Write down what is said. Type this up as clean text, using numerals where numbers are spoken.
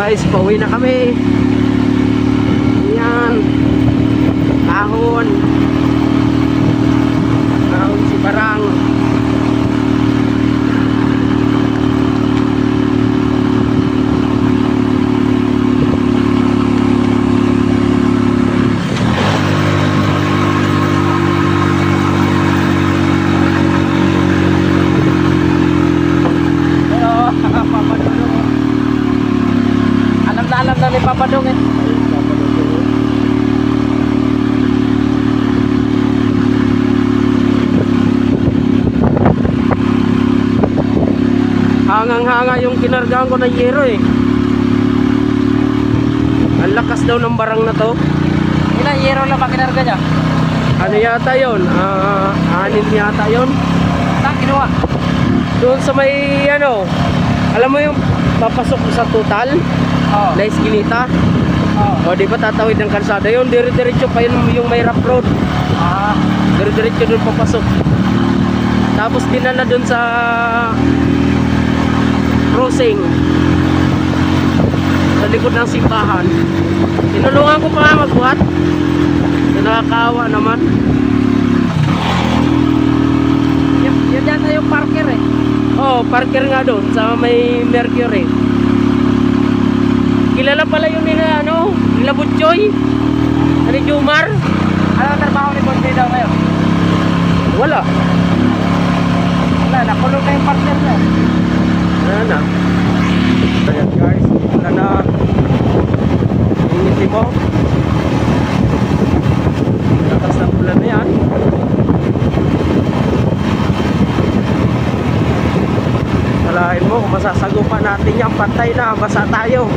Guys, pauwi na kami. Yan. Kahon. Kahon si Barang. Alam na ni Papa Dong eh. Hangang-hanga yung kinargaan ko ng yero eh. Ang lakas daw ng barang na to. Ilang yero lang ba kinarga niya? Ano yata yun? 6 yata yun. Saan kinuha? Doon sa may ano, alam mo yung papasok sa total Oo. na iskinita. Oo. O di ba tatawid ng kalsada yun, dire-diretso pa yun yung may rough road. Ah. Dire-diretso doon papasok. Tapos dinala doon sa crossing sa likod ng simbahan. Tinulungan ko pa nga magbuhat. Nakakaawa naman. Yun yata yung parker eh. Oh, parker nga doon sa may Mercury. Kilala pala yun nila ano, nila Butchoy. Ano Jumar? Ano ang trabaho ni Bonjay daw ngayon? Wala. Wala, nakulong na yung partner niya. Wala na. Ayan guys, wala na. Ingiti mo. Lakas ng ulan na yan. Malahin mo, kung masasagupan natin yan, patay na, basa tayo.